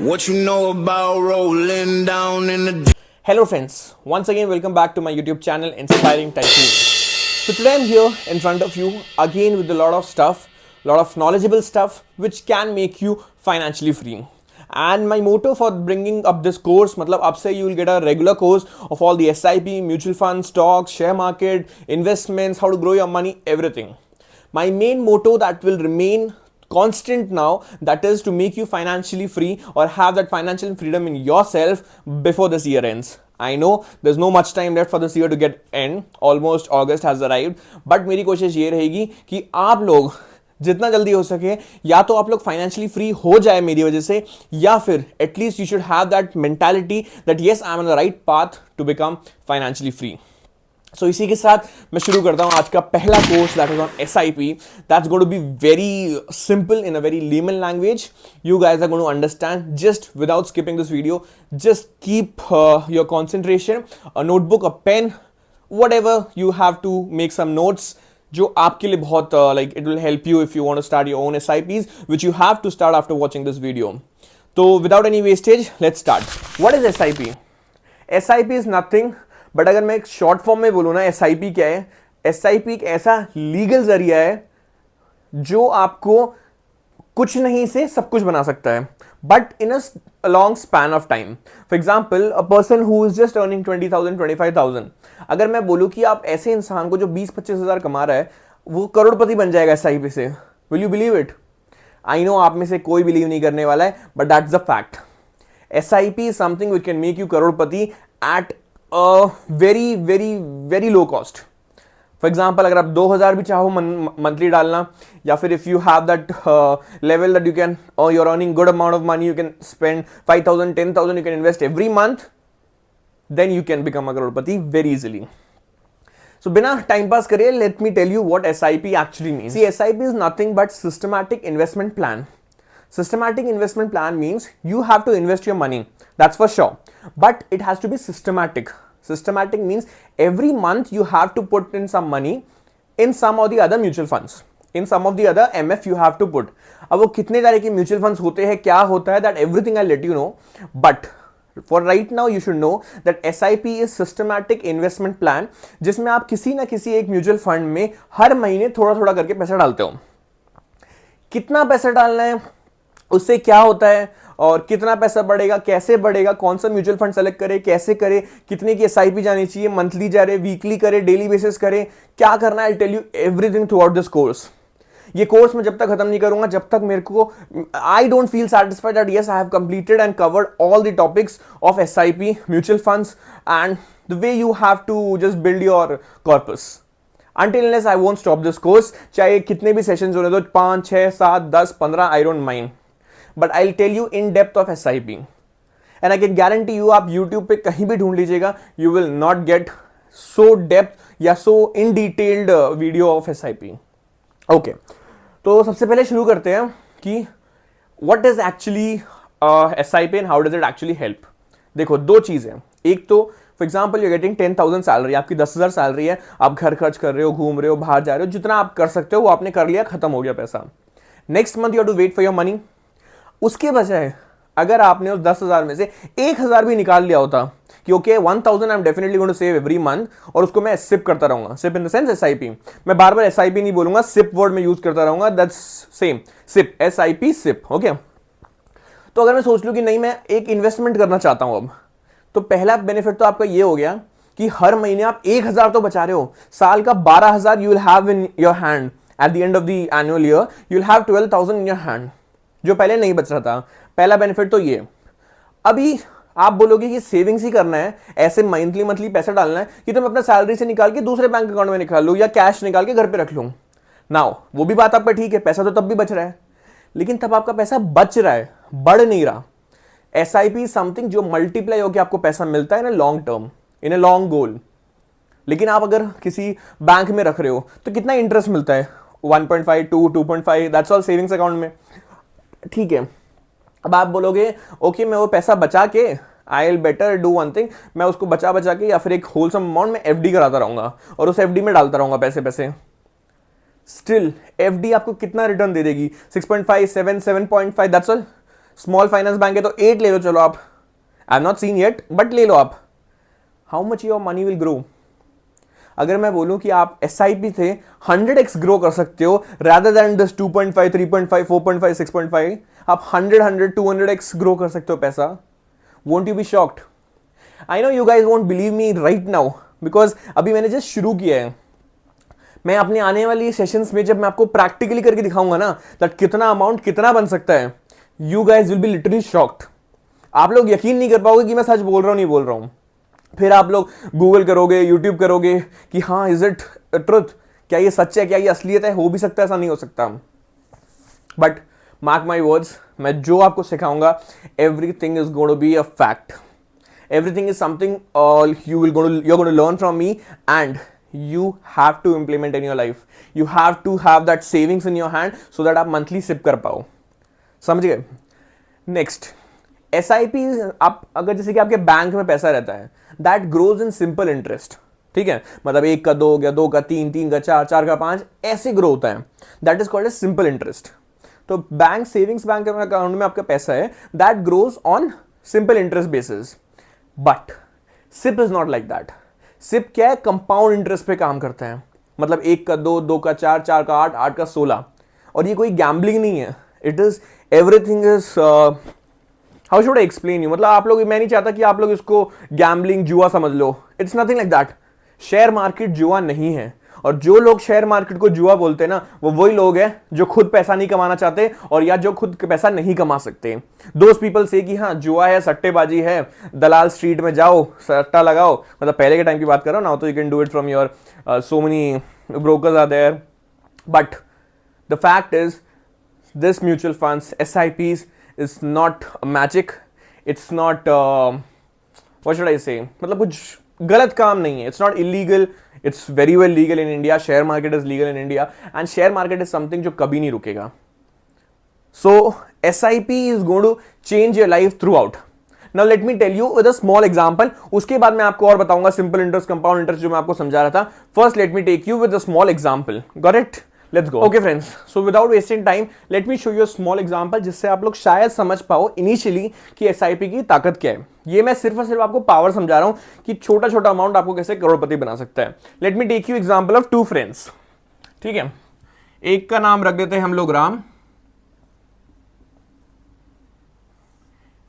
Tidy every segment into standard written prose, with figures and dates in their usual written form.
What you know about rolling down in the Hello friends, once again welcome back to my YouTube channel Inspiring Tycoon. So today I'm here in front of you again with a lot of stuff, lot of knowledgeable stuff which can make you financially free. And my motto for bringing up this course, matlab ab se you will get a regular course of all the SIP, mutual funds, stocks, share market, investments, how to grow your money, everything. My main motto that will remain constant now, that is to make you financially free or have that financial freedom in yourself before this year ends. I know there's no much time left for this year to get end, almost August has arrived, but मेरी कोशिश ये रहेगी कि आप लोग जितना जल्दी हो सके या तो आप लोग फाइनेंशियली फ्री हो जाए मेरी वजह से, या फिर at least you should have that mentality that yes I am on the right path to become financially free. So इसी के साथ मैं शुरू करता हूं आज का पहला course that is on SIP. That's going to be very simple in a very lemon language. You guys are going to understand just without skipping this video. Just keep your concentration, a notebook, a pen, whatever you have to make some notes जो आपके लिए बहुत like it will help you if you want to start your own SIPs, which you have to start after watching this video. So without any wastage, let's start. What is SIP? SIP is nothing. But अगर मैं एक short form में बोलूँ ना, SIP क्या है? SIP एक ऐसा लीगल जरिया है जो आपको कुछ नहीं से सब कुछ बना सकता है, but in a long span of time. For example, a person who is just earning 20,000 25,000, अगर मैं बोलूँ कि आप ऐसे इंसान को जो 20-25 हज़ार कमा रहा है वो करोड़पति बन जाएगा SIP से, will you believe it? I know आप में से कोई बिलीव नहीं करने वाला है, but that's the fact. SIP is something which can make you Crorepati at very very very low cost. For example, अगर आप 2,000 भी चाहो मंथली डालना, या फिर if you have that level that you can you're earning good amount of money, you can spend 5,000 10,000, you can invest every month, then you can become a Crorepati very easily. So बिना time pass करिए, let me tell you what SIP actually means. See, SIP is nothing but systematic investment plan. Systematic investment plan means you have to invest your money, that's for sure, but it has to be systematic. Systematic means every month you have to put in some money in some or the other mutual funds, in some of the other MF you have to put. अब वो कितने तरह के mutual funds होते हैं, क्या होता है, that everything I'll let you know, but for right now you should know that SIP is systematic investment plan, जिसमें आप किसी ना किसी एक म्यूचुअल फंड में हर महीने थोड़ा थोड़ा करके पैसा डालते हो. कितना पैसा डालना है, उससे क्या होता है, और कितना पैसा बढ़ेगा, कैसे बढ़ेगा, कौन सा म्यूचुअल फंड सेलेक्ट करे, कैसे करे, कितने की SIP जानी चाहिए, मंथली जा रहे, वीकली करे, डेली बेसिस करे, क्या करना है, I tell you everything throughout this course. ये कोर्स मैं जब तक खत्म नहीं करूंगा जब तक मेरे को I don't feel satisfied that yes I have completed and covered all the topics of SIP, mutual funds and the way you have to just build your corpus. Until unless I won't stop this course, चाहे कितने भी sessions हो, 5, 6, 7, 10, 15, I don't mind. But I'll tell you in depth of SIP. And I can guarantee you, आप YouTube पे कहीं भी ढूंढ लीजिएगा, you will not get so depth या so in detailed video of SIP. Okay. तो सबसे पहले शुरू करते हैं कि what is actually SIP and how does it actually help. देखो, दो चीज़ है. एक तो for example you getting 10,000 salary, आपकी 10,000 सैलरी है, आप घर खर्च कर रहे हो, घूम रहे हो, बाहर जा रहे हो, जितना आप कर सकते हो वो आपने कर लिया, खत्म हो गया पैसा. Next month you have to wait for your money. उसके बजाय अगर आपने उस 10,000 में से 1,000 भी निकाल लिया होता कि okay 1,000 I am definitely going to save every month, और उसको मैं सिप करता रहूंगा. SIP in the sense SIP. मैं बार बार SIP नहीं बोलूंगा, सिप वर्ड में यूज करता रहूंगा, that's same, SIP, SIP, SIP. Okay. तो अगर मैं सोच लूं कि नहीं, मैं एक इन्वेस्टमेंट करना चाहता हूं अब, तो पहला बेनिफिट तो आपका ये हो गया कि हर महीने आप 1,000 तो बचा रहे हो, साल का 12,000 you will have in your hand. At the end of the annual year you will have 12,000 in your hand, जो पहले नहीं बच रहा था. पहला बेनिफिट तो ये. अभी आप बोलोगे कि सेविंग्स ही करना है, ऐसे मंथली पैसा डालना है कि तो मैं अपना सैलरी से निकाल के दूसरे बैंक अकाउंट में निकाल लूँ या कैश निकाल के घर पे रख लूँ. नाउ वो भी बात आपका ठीक है, पैसा तो तब भी बच रहा है, लेकिन तब आपका पैसा बच रहा है, बढ़ नहीं रहा. SIP समथिंग जो मल्टीप्लाई होकर आपको पैसा मिलता है in a long term, in a long goal. लेकिन आप अगर किसी बैंक में रख रहे हो तो कितना इंटरेस्ट मिलता है, 1.5, 2, 2.5, दैट्स ऑल सेविंग्स अकाउंट में. ठीक है. अब आप बोलोगे ओके मैं वो पैसा बचा के I will better do one thing, मैं उसको बचा के या फिर एक होलसम अमाउंट में FD कराता रहूंगा और उस FD में डालता रहूंगा पैसे. स्टिल FD आपको कितना रिटर्न दे देगी, 6.5, 7, 7.5, that's all. Small finance bank है तो 8 ले लो, चलो आप, आई am not seen yet but ले लो आप। How much your money will grow? अगर मैं बोलूं कि आप SIP से 100x ग्रो कर सकते हो rather than this 2.5, 3.5, 4.5, 6.5, आप 100, 200x ग्रो कर सकते हो पैसा। Won't you be shocked? I know you guys won't believe me right now because अभी मैंने जस्ट शुरू किया है। मैं अपने आने वाली सेशंस में जब मैं आपको प्रैक्टिकली करके दिखाऊंगा ना दैट कितना अमाउंट कितना बन सकता है, you guys will be literally shocked. आप लोग यकीन नहीं कर पाओगे कि मैं सच बोल रहा हूं नहीं बोल रहा हूं। फिर आप लोग गूगल करोगे, यूट्यूब करोगे कि हाँ इज इट ट्रुथ, क्या ये सच है, क्या ये असलियत है, हो भी सकता है, ऐसा नहीं हो सकता। बट मार्क माई वर्ड्स, मैं जो आपको सिखाऊंगा everything is going to be a fact, everything is something you're going to learn from me and you have to implement in your life. You have to have that savings in your hand so that आप monthly sip कर पाओ। समझ गए? Next, SIP, आप अगर जैसे कि आपके बैंक में पैसा रहता है that grows in simple interest, ठीक है, मतलब 1 का 2 हो गया, 2 का 3, 3 का 4, 4 का 5, ऐसे ग्रो होता है, that is called as simple interest. तो बैंक सेविंग्स बैंक अकाउंट में आपका पैसा है that grows on simple interest basis. But SIP is not like that. SIP क्या है? कंपाउंड इंटरेस्ट पे काम करते हैं, मतलब 1 का 2, 2 का 4, 4 का 8, 8 का 16। और ये कोई गैम्बलिंग नहीं है, it is everything is how should I explain you, मतलब आप लोग, मैं नहीं चाहता कि आप लोग इसको गैम्बलिंग जुआ समझ लो, it's nothing like that. Share market जुआ नहीं है, और जो लोग शेयर मार्केट को जुआ बोलते हैं ना, वो वही लोग हैं जो खुद पैसा नहीं कमाना चाहते और या जो खुद पैसा नहीं कमा सकते। दोस्त पीपल से कि हाँ जुआ है, सट्टेबाजी है, दलाल स्ट्रीट में जाओ, सट्टा लगाओ, मतलब पहले के टाइम की बात कर रहा हूं ना, तो you can do it from your so many brokers are there. But the fact is this mutual funds, SIPs is not magic, it's not what should I say, मतलब कुछ गलत काम नहीं है, it's not illegal, it's very well legal in India. Share market is legal in India and share market is something जो कभी नहीं रुकेगा। So SIP is going to change your life through out. Now let me tell you with a small example, उसके बाद मैं आपको और बताऊंगा सिंपल इंटरेस्ट, कंपाउंड इंटरेस्ट जो मैं आपको समझा रहा था। First let me take you with a small example, got it? Let's go. Okay friends, so without wasting time let me show you a small example जिससे आप लोग शायद समझ पाओ इनिशियली कि SIP की ताकत क्या है। ये मैं सिर्फ और सिर्फ आपको पावर समझा रहा हूं कि छोटा छोटा अमाउंट आपको कैसे करोड़पति बना सकता है। Let me take you example of 2 friends, ठीक है। एक का नाम रख देते हैं हम लोग राम,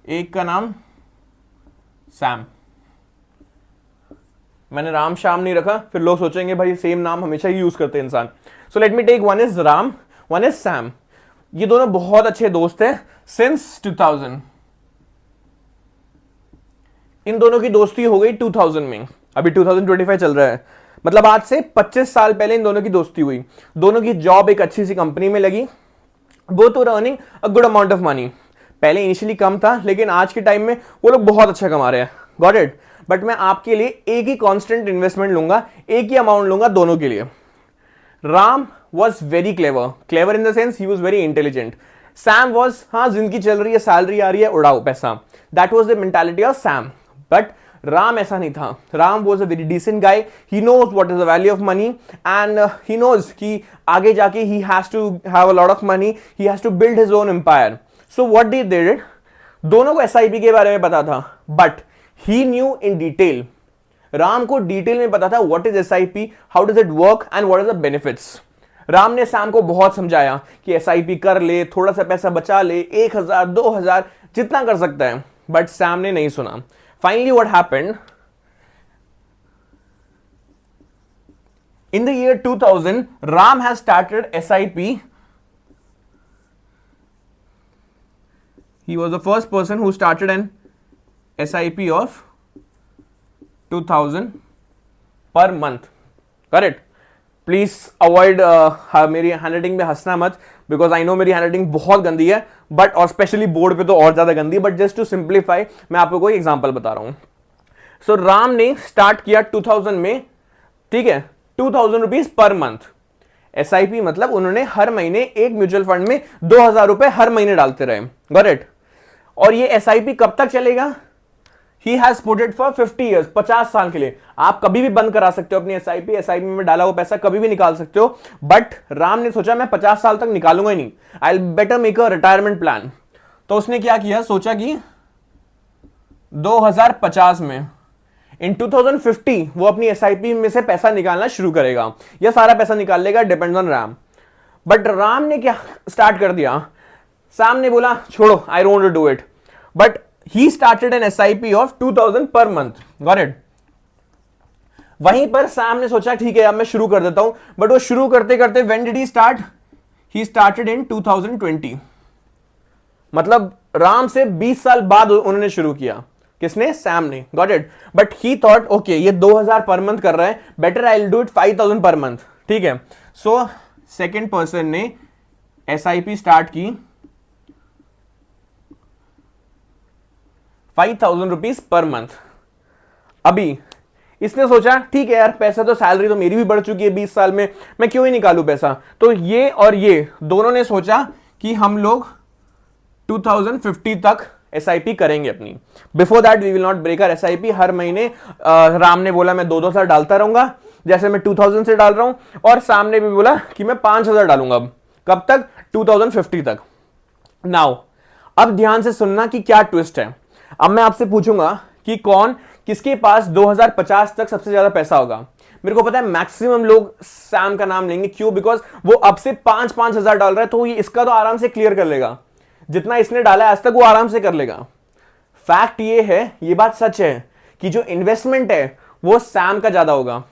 एक का नाम सैम। मैंने राम श्याम नहीं रखा, फिर लोग सोचेंगे भाई सेम नाम हमेशा ही यूज करते हैं इंसान। So let me take, one is Ram, one is Sam. ये दोनों बहुत अच्छे दोस्त हैं सिंस 2000। इन दोनों की दोस्ती हो गई 2000 में, अभी 2025 चल रहा है, मतलब आज से 25 साल पहले इन दोनों की दोस्ती हुई। दोनों की जॉब एक अच्छी सी कंपनी में लगी, both were earning a good amount of money. पहले इनिशियली कम था, लेकिन आज के टाइम में वो लोग बहुत अच्छा कमा रहे हैं, गॉट इट? बट मैं आपके लिए एक ही कांस्टेंट इन्वेस्टमेंट लूंगा, एक ही अमाउंट लूंगा दोनों के लिए। Ram was very clever in the sense he was very intelligent. Sam was, हाँ जिंदगी चल रही है, सैलरी आ रही है, उड़ाओ पैसा, that was the mentality of Sam. But Ram ऐसा नहीं था। Ram was a very decent guy, he knows what is the value of money and he knows कि आगे जाके he has to have a lot of money, he has to build his own empire. So what they did, दोनों को SIP के बारे में पता था, but he knew in detail. Ram को डिटेल में पता था what is SIP, how does it work and what is the benefits. Ram ने सैम को बहुत समझाया कि SIP कर ले, थोड़ा सा पैसा बचा ले, 1000, 2000 जितना कर सकता है, बट सैम ने नहीं सुना। Finally what happened, in the year 2000 Ram has started SIP. He was the first person who started an SIP of 2000 per month, correct? Please avoid मेरी हैंडराइटिंग में हंसना मत, बिकॉज आई नो मेरी handwriting बहुत गंदी है, बट और specially board पे तो और ज्यादा गंदी है। बट जस्ट टू सिंप्लीफाई मैं आपको कोई एग्जांपल बता रहा हूं। सो राम ने स्टार्ट किया 2000 में, ठीक है, 2000 रुपीज पर मंथ। SIP मतलब उन्होंने हर महीने एक म्यूचुअल फंड में 2000 रुपए हर महीने डालते रहे, गॉट इट? और ये SIP कब तक चलेगा? He has put it for 50 years, 50 साल के लिए। आप कभी भी बंद करा सकते हो अपनी SIP में डाला हुआ पैसा कभी भी निकाल सकते हो, बट राम ने सोचा मैं 50 साल तक निकालूंगा ही नहीं, I better make a retirement plan. तो उसने क्या किया, सोचा कि 2050 में इन 2050 वो अपनी एसआईपी में से पैसा निकालना शुरू करेगा, या सारा पैसा निकाल लेगा, depends on Ram. But Ram ने क्या स्टार्ट कर दिया, सैम ने बोला छोड़ो, I don't want to do it, but he started an SIP of 2000 per month, got it. वहीं पर सैम ने सोचा ठीक है अब मैं शुरू कर देता हूं, बट वो शुरू करते करते when did he start, he started in 2020, मतलब राम से 20 साल बाद उन्होंने शुरू किया। किसने? सैम ने, got it. But he thought okay ये 2000 पर मंथ कर रहा है, better I will do it 5000 per month, ठीक है। सो सेकेंड पर्सन ने एसआईपी स्टार्ट की 5000 रुपीज पर मंथ। अभी इसने सोचा ठीक है यार, पैसा तो सैलरी तो मेरी भी बढ़ चुकी है 20 साल में, मैं क्यों ही निकालूं पैसा। तो ये और ये दोनों ने सोचा कि हम लोग 2050 तक एसआईपी करेंगे अपनी। Before that we will not break our SIP. हर महीने राम ने बोला मैं 2-2 डालता रहूंगा, जैसे मैं 2000 से डाल रहा हूं, और साम ने भी बोला कि मैं 5000 डालूंगा। अब कब तक? 2050 तक। नाउ अब ध्यान से सुनना कि क्या ट्विस्ट है। अब मैं आपसे पूछूंगा कि कौन किसके पास 2050 तक सबसे ज्यादा पैसा होगा। मेरे को पता है मैक्सिमम लोग सैम का नाम लेंगे, क्यों? बिकॉज वो अब से 5-5 हजार डाल रहा है, तो ये इसका तो आराम से क्लियर कर लेगा, जितना इसने डाला है आज तक वो आराम से कर लेगा। फैक्ट ये है, ये बात सच है कि जो इन्वेस्टमेंट है वो सैम का ज्यादा होगा,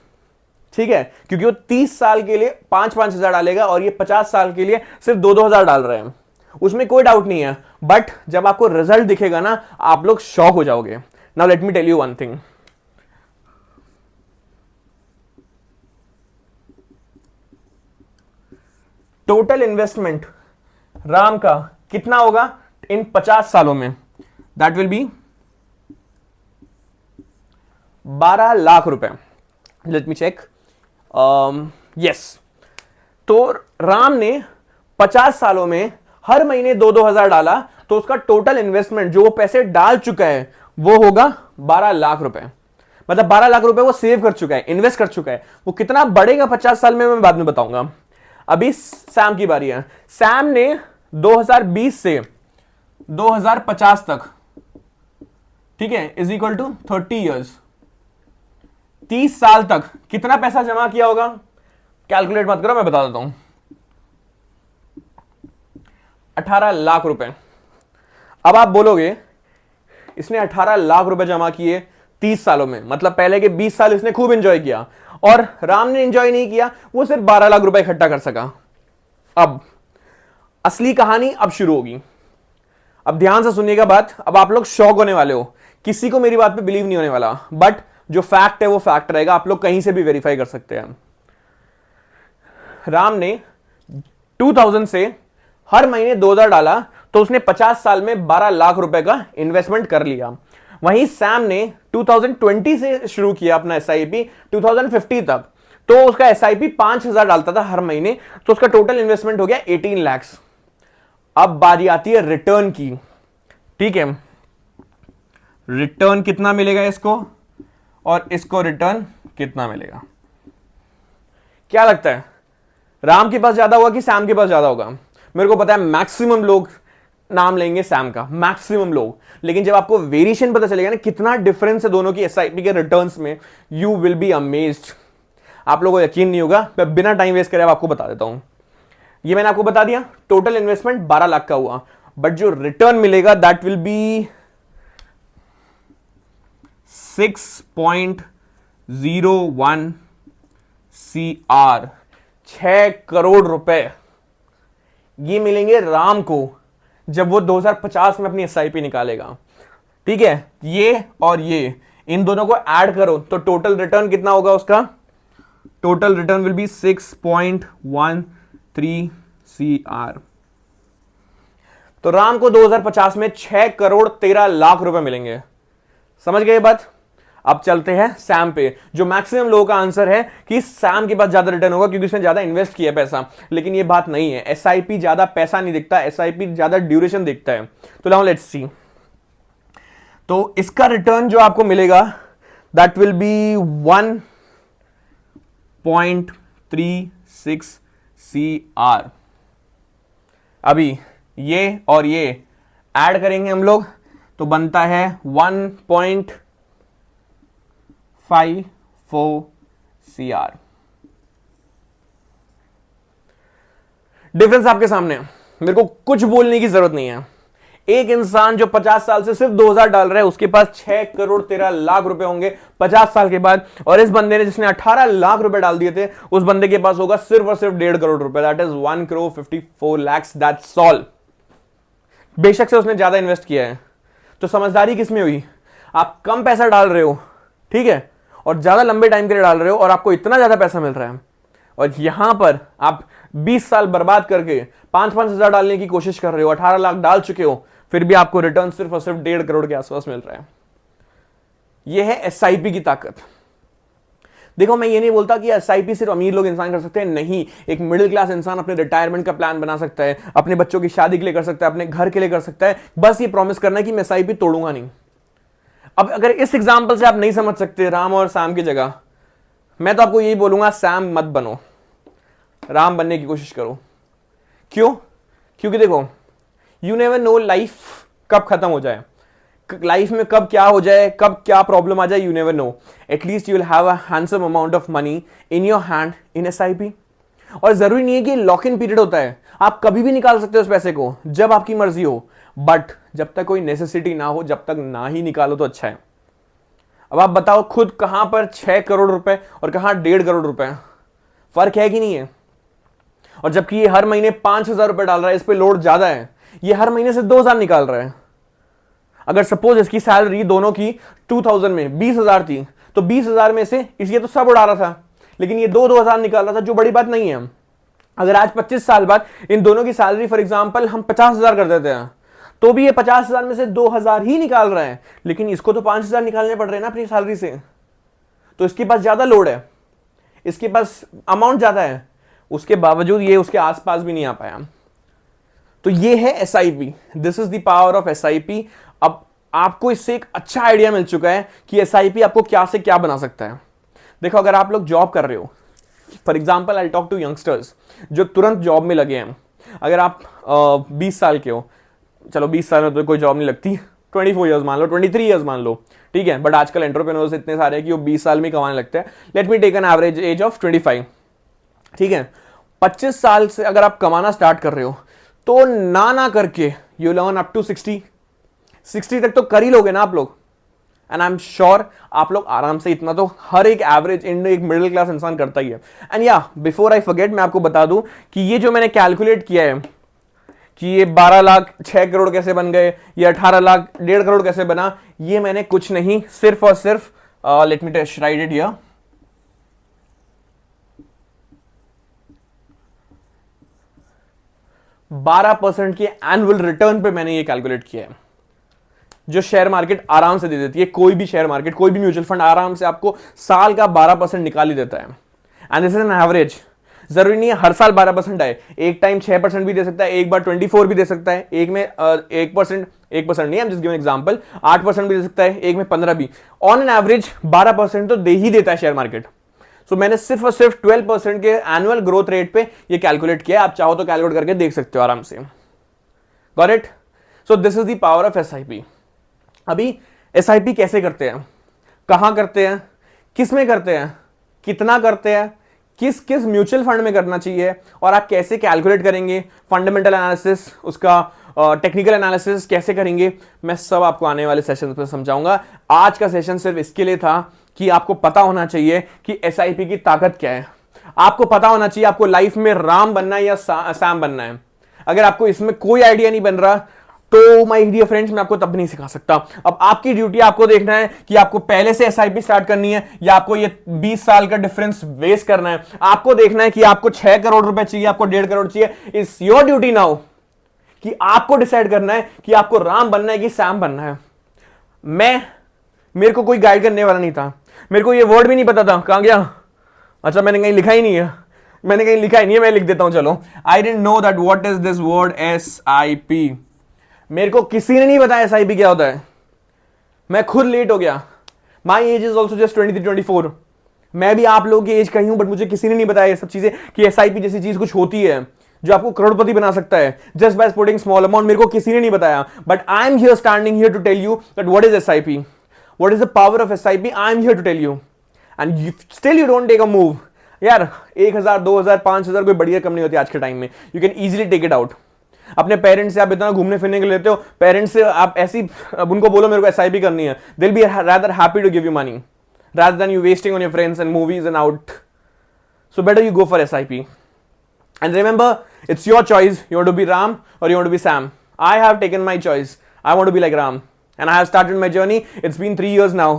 ठीक है, क्योंकि वो 30 साल के लिए 5-5 हजार डालेगा और ये 50 साल के लिए सिर्फ 2-2 हजार डाल रहे हैं, उसमें कोई डाउट नहीं है। बट जब आपको रिजल्ट दिखेगा ना, आप लोग शॉक हो जाओगे। Now let me tell you one thing, total investment Ram का कितना होगा इन 50 सालों में? दैट विल बी 12 लाख रुपए। Let me check, yes. तो राम ने 50 सालों में हर महीने 2-2 हजार डाला, तो उसका टोटल इन्वेस्टमेंट जो वो पैसे डाल चुका है वो होगा 12 लाख रुपए। मतलब 12 लाख रुपए वो सेव कर चुका है, इन्वेस्ट कर चुका है। वो कितना बढ़ेगा 50 साल में मैं बाद में बताऊंगा। अभी सैम की बारी है। सैम ने 2020 से 2050 तक, ठीक है, इज इक्वल टू 30 ईयर्स, 30 साल तक कितना पैसा जमा किया होगा? कैलकुलेट मत करो, मैं बता देता हूं, 18 लाख रुपए। अब आप बोलोगे इसने 18 लाख रुपए जमा किए 30 सालों में, मतलब पहले के 20 साल इसने खूब एंजॉय किया, और राम ने एंजॉय नहीं किया, वो सिर्फ 12 लाख रुपए इकट्ठा कर सका। अब असली कहानी अब शुरू होगी। अब ध्यान से सुनिएगा बात, अब आप लोग शॉक होने वाले हो, किसी को मेरी बात पे बिलीव नहीं होने वाला, बट जो फैक्ट है वो फैक्ट रहेगा, आप लोग कहीं से भी वेरीफाई कर सकते हैं। राम ने 2000 से हर महीने 2000 डाला, तो उसने 50 साल में 12 लाख रुपए का इन्वेस्टमेंट कर लिया। वहीं सैम ने 2020 से शुरू किया अपना एसआईपी 2050 तक, तो उसका एसआईपी 5000 डालता था हर महीने, तो उसका टोटल इन्वेस्टमेंट हो गया 18 लाख। अब बारी आती है रिटर्न की, ठीक है, रिटर्न कितना मिलेगा इसको और इसको रिटर्न कितना मिलेगा? क्या लगता है, राम के पास ज्यादा होगा कि सैम के पास ज्यादा होगा? मेरे को पता है मैक्सिमम लोग नाम लेंगे सैम का, मैक्सिमम लोग, लेकिन जब आपको वेरिएशन पता चलेगा ना कितना डिफरेंस है दोनों की एसआईपी के रिटर्न्स में, यू विल बी अमेज्ड। आप लोगों को यकीन नहीं होगा, मैं बिना टाइम वेस्ट करे आपको बता देता हूं। ये मैंने आपको बता दिया, टोटल इन्वेस्टमेंट 12 लाख का हुआ, बट जो रिटर्न मिलेगा that will be 6.01 CR, 6 crore रुपए ये मिलेंगे राम को जब वो 2050 में अपनी एसआईपी निकालेगा, ठीक है। ये और ये इन दोनों को ऐड करो तो टोटल रिटर्न कितना होगा उसका? Total return will be 6.13 CR। तो राम को 2050 में 6 करोड़ 13 लाख रुपए मिलेंगे। समझ गए बात? अब चलते हैं सैम पे, जो मैक्सिमम लोगों का आंसर है कि सैम के पास ज्यादा रिटर्न होगा क्योंकि उसने ज्यादा इन्वेस्ट किया पैसा, लेकिन ये बात नहीं है। एसआईपी ज्यादा पैसा नहीं दिखता, एसआईपी ज्यादा ड्यूरेशन दिखता है। तो नाउ लेट्स सी, तो इसका रिटर्न जो आपको मिलेगा दैट विल बी 1.36 CR। अभी ये और ये ऐड करेंगे हम लोग तो बनता है 1.54 CR। डिफरेंस आपके सामने है, मेरे को कुछ बोलने की जरूरत नहीं है। एक इंसान जो 50 साल से सिर्फ 2000 डाल रहा है उसके पास 6 करोड़ 13 लाख रुपए होंगे 50 साल के बाद, और इस बंदे ने जिसने 18 लाख रुपए डाल दिए थे उस बंदे के पास होगा सिर्फ और सिर्फ 1.5 करोड़ रुपए, that is 1 crore 54 lakhs, that's all. बेशक से उसने ज्यादा इन्वेस्ट किया है, तो समझदारी किसमें हुई? आप कम पैसा डाल रहे हो, ठीक है, और ज्यादा लंबे टाइम के लिए डाल रहे हो और आपको इतना ज्यादा पैसा मिल रहा है, और यहां पर आप 20 साल बर्बाद करके 5-5 हजार डालने की कोशिश कर रहे हो, 18 लाख डाल चुके हो, फिर भी आपको रिटर्न सिर्फ और सिर्फ 1.5 करोड़ के आसपास मिल रहा है। यह है एसआईपी की ताकत। देखो, मैं ये नहीं बोलता कि एसआईपी सिर्फ अमीर लोग इंसान कर सकते हैं, नहीं, एक मिडिल क्लास इंसान अपने रिटायरमेंट का प्लान बना सकता है, अपने बच्चों की शादी के लिए कर सकता है, अपने घर के लिए कर सकता है, बस ये प्रॉमिस करना है कि मैं एसआईपी तोड़ूंगा नहीं। अब अगर इस एग्जाम्पल से आप नहीं समझ सकते राम और सैम की जगह, मैं तो आपको यही बोलूंगा, सैम मत बनो, राम बनने की कोशिश करो। क्यों? क्योंकि देखो, यू नेवर नो लाइफ कब खत्म हो जाए, लाइफ में कब क्या हो जाए, कब क्या प्रॉब्लम आ जाए, you never know. At least you will have a handsome amount of money in your hand in SIP. और जरूरी नहीं है कि लॉक इन पीरियड होता है, आप कभी भी निकाल सकते हो उस पैसे को जब आपकी मर्जी हो, बट जब तक कोई नेसेसिटी ना हो, जब तक ना ही निकालो तो अच्छा है। अब आप बताओ खुद, कहां पर 6 करोड़ रुपए और कहां 1.5 करोड़ रुपए, फर्क है कि नहीं है? और जबकि ये हर महीने 5,000 रुपए डाल रहा है, इस पे लोड ज्यादा है, ये हर महीने से 2,000 निकाल रहा है। अगर सपोज इसकी सैलरी दोनों की 2000 में 20,000 थी, तो 20,000 में से इसलिए तो सब उड़ा रहा था, लेकिन ये 2,000 निकाल रहा था, जो बड़ी बात नहीं है। अगर आज 25 साल बाद इन दोनों की सैलरी फॉर एग्जांपल हम 50,000 कर देते हैं, तो भी ये 50,000 में से 2,000 ही निकाल रहा है, लेकिन इसको तो 5,000 निकालने पड़ रहे हैं ना अपनी सैलरी से, तो इसके पास ज्यादा लोड है, इसके पास अमाउंट ज्यादा है, उसके बावजूद ये उसके आसपास भी नहीं आ पाया। तो ये है SIP, this is the power of SIP. अब आपको इससे एक अच्छा आइडिया मिल चुका है कि एसआईपी आपको क्या से क्या बना सकता है। देखो, अगर आप लोग जॉब कर रहे हो, for example I talk to youngsters जो तुरंत जॉब में लगे हैं। अगर आप 20 साल के हो, चलो 20 साल में तो कोई जॉब नहीं लगती, 24 ईयर्स मान लो, 23 ईयर्स मान लो, ठीक है, बट आजकल एंटरप्रेन्योर्स इतने सारे हैं कि वो 20 साल में कमाने लगते हैं। Let me take an average age of 25, ठीक है। 25 साल से अगर आप कमाना स्टार्ट कर रहे हो, तो ना करके यू लर्न अप टू 60 तक तो कर ही लोगे ना आप लोग, एंड आई एम श्योर आप लोग आराम से इतना तो हर एक एवरेज एक मिडिल क्लास इंसान करता ही है। एंड या बिफोर आई फॉरगेट, मैं आपको बता दूं कि ये जो मैंने कैलकुलेट किया है कि ये 12 लाख 6 करोड़ कैसे बन गए, ये 18 लाख 1.5 करोड़ कैसे बना, ये मैंने कुछ नहीं, सिर्फ और सिर्फ let me right it here, 12% के एनुअल रिटर्न पे मैंने ये कैलकुलेट किया है, जो शेयर मार्केट आराम से दे देती है। कोई भी शेयर मार्केट, कोई भी म्यूचुअल फंड आराम से आपको साल का 12% निकाल ही देता है, and this is an average. जरूरी नहीं है हर साल 12% आए, एक टाइम 6% भी दे सकता है, एक बार 24 भी दे सकता है, एक में 1% नहीं, I am just giving example, 8% भी दे सकता है, एक में 15 भी। ऑन एन एवरेज 12% तो दे ही देता है शेयर मार्केट। सो मैंने सिर्फ और सिर्फ 12% के एनुअल ग्रोथ रेट पे ये कैलकुलेट किया, आप चाहो तो कैलकुलेट करके देख सकते हो आराम से। Got it? So this is the power of SIP. अभी एसआईपी कैसे करते हैं, कहां करते हैं, किस में करते हैं, कितना करते हैं, किस किस म्यूचुअल फंड में करना चाहिए, और आप कैसे कैलकुलेट करेंगे, फंडामेंटल एनालिसिस, उसका टेक्निकल एनालिसिस कैसे करेंगे, मैं सब आपको आने वाले सेशन पे समझाऊंगा। आज का सेशन सिर्फ इसके लिए था कि आपको पता होना चाहिए कि एसआईपी की ताकत क्या है। आपको पता होना चाहिए आपको लाइफ में राम बनना है या सैम बनना है। अगर आपको इसमें कोई आइडिया नहीं बन रहा, तो माय डियर फ्रेंड्स, मैं आपको तब नहीं सिखा सकता। अब आपकी ड्यूटी आपको देखना है कि आपको पहले से एसआईपी स्टार्ट करनी है या आपको ये 20 साल का डिफरेंस वेस्ट करना है। आपको देखना है कि आपको 6 करोड़ रुपए चाहिए, आपको 1.5 करोड़ चाहिए। इट्स योर ड्यूटी नाउ कि आपको डिसाइड करना है कि आपको राम बनना है कि सैम बनना है। मेरे को कोई गाइड करने वाला नहीं था, मेरे को ये वर्ड भी नहीं पता था, कहां गया? अच्छा, मैंने कहीं लिखा ही नहीं है, मैं लिख देता हूं, चलो। I didn't know that what is this word SIP. मेरे को किसी ने नहीं बताया एसआईपी क्या होता है, मैं खुद लेट हो गया। My age is also just 23-24। मैं भी आप लोगों की एज का ही हूं, बट मुझे किसी ने नहीं बताया ये सब चीजें कि एसआईपी जैसी चीज कुछ होती है। जो आपको करोड़पति बना सकता है just by putting small amount. मेरे को किसी ने नहीं बताया, but I am here standing here to tell you that what is SIP, what is the power of SIP. I am here to tell you and still you don't take a move. यार 1000 2000 5000 कोई बढ़िया कम नहीं होती आज के time में। You can easily take it out. अपने parents से आप इतना घूमने फिरने के लिए लेते हो, पेरेंट्स से आप ऐसी अब उनको बोलो मेरे को एसआईपी करनी है, they will be rather happy to give you money rather than you wasting on your friends and movies and out. So better you go for SIP. And remember, it's your choice. You want to be Ram or you want to be Sam. I have taken my choice. I want to be like Ram. And I have started my journey. It's been 3 years now.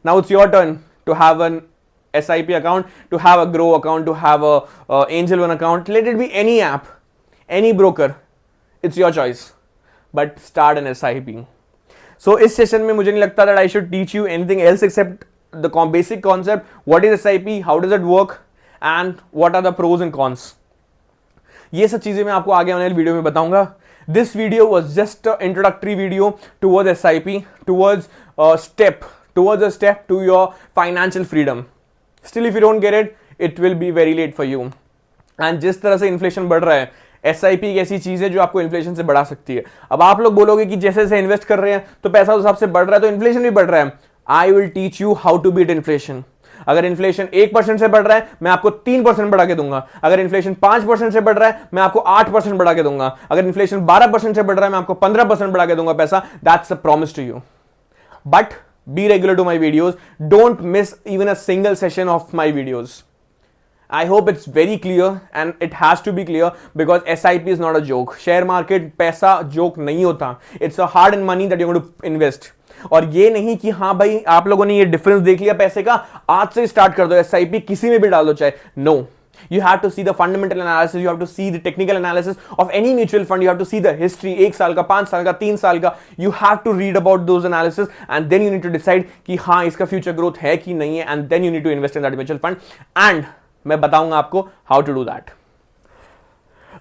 Now it's your turn to have an SIP account, to have a Grow account, to have a Angel One account. Let it be any app, any broker. It's your choice. But start an SIP. So इस session में मुझे नहीं लगता that I should teach you anything else except the basic concept. What is SIP? How does it work? And what are the pros and cons? ये सब चीजें मैं आपको आगे आने वाली वीडियो में बताऊंगा. This video was just an introductory video towards SIP, towards a step to your financial freedom. Still, if you don't get it, it will be very late for you. And जिस तरह से inflation बढ़ रहा है, SIP एक ऐसी चीज है जो आपको इन्फ्लेशन से बढ़ा सकती है. अब आप लोग बोलोगे कि जैसे जैसे इन्वेस्ट कर रहे हैं तो पैसा उस हिसाब से बढ़ रहा है, तो इन्फ्लेशन भी बढ़ रहा है. I will teach you how to beat inflation. अगर इन्फ्लेशन 1% से बढ़ रहा है, मैं आपको 3% बढ़ा के दूंगा. अगर इन्फ्लेशन 5% से बढ़ रहा है, मैं आपको 8% बढ़ा के दूंगा. अगर इन्फ्लेशन 12% से बढ़ रहा है, मैं आपको 15% बढ़ा के दूंगा पैसा. That's a promise to you. But be regular to my videos. Don't miss even a single session of my videos. I hope it's very clear and it has to be clear because SIP is not a joke. Share market पैसा joke नहीं होता. It's a hard earned money that you're going to invest. और ये नहीं कि हाँ भाई आप लोगों ने ये डिफरेंस देख लिया पैसे का, आज से स्टार्ट कर दो SIP, किसी में भी डाल दो चाहे. No. You have to see the fundamental analysis, you have to see the technical analysis of any mutual fund, you have to see the history, 1 साल का, 5 साल का, 3 साल का. You have to read about those analysis and then you need to decide कि हाँ इसका future growth है कि नहीं है, and then you need to invest in that mutual fund. And मैं बताऊंगा आपको how to do that.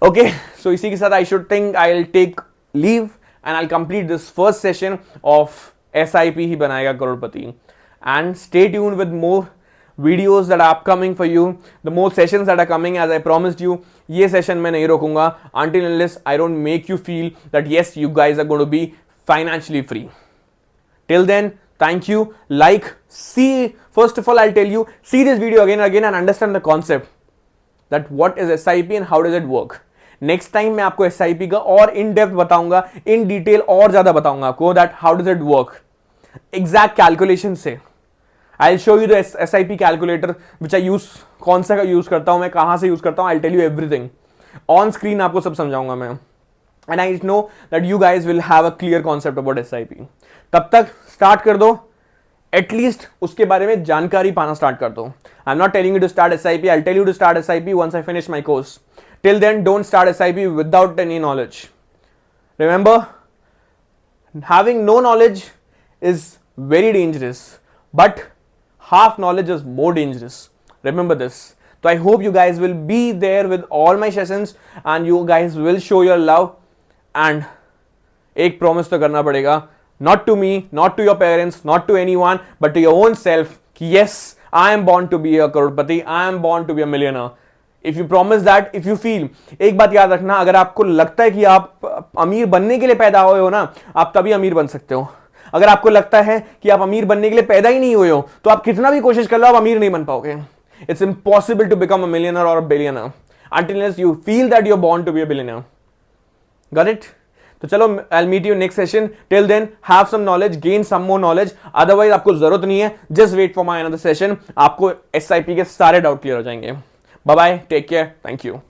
Okay, so इसी के साथ I should think I will take leave and I complete this first session of SIP ही बनाएगा करोड़पति. And stay tuned with more videos that are upcoming for you, the more sessions that are coming as I promised you. ये session मैं नहीं रोकूंगा until unless I don't make you feel that yes, you guys are going to be financially free. Till then, thank you. Like, see, first of all, I'll tell you, see this video again and again and understand the concept that what is SIP and how does it work. Next time मैं आपको SIP का और in depth बताऊंगा, in detail और ज्यादा बताऊंगा आपको that how does it work. Exact calculation से. I'll show you the SIP calculator which I use, कौन सा का यूज करता हूं मैं, कहां से यूज करता हूं. I'll tell you everything. On screen आपको सब समझाऊंगा मैं. And I know that you guys will have a clear concept about SIP. तब तक स्टार्ट कर दो, एटलीस्ट उसके बारे में जानकारी पाना स्टार्ट कर दो. I am not telling you to start SIP, I tell you to start SIP once I finish my course. Till then, don't start SIP without any knowledge. Remember, having no knowledge is very dangerous, but half knowledge is more dangerous. Remember this. So I hope you guys will be there with all my sessions and you guys will show your love. And एक promise तो करना पड़ेगा, not to me, not to your parents, not to anyone, but to your own self. Yes, I am born to be a crorepati. I am born to be a millionaire. If you promise that, if you feel, एक बात याद रखना, अगर आपको लगता है कि आप अमीर बनने के लिए पैदा हुए हो ना, आप तभी अमीर बन सकते हो. अगर आपको लगता है कि आप अमीर बनने के लिए पैदा ही नहीं हुए हो, तो आप कितना भी कोशिश कर लो, आप अमीर नहीं बन पाओगे. It's impossible to become a millionaire और a billionaire until unless you feel that you're born to be a billionaire. Got it? तो चलो, I'll meet you next session. Till then, have some knowledge, gain some more knowledge. Otherwise आपको जरूरत नहीं है. Just wait for my another session. आपको SIP के सारे doubt clear हो जाएंगे. Bye bye. Take care. Thank you.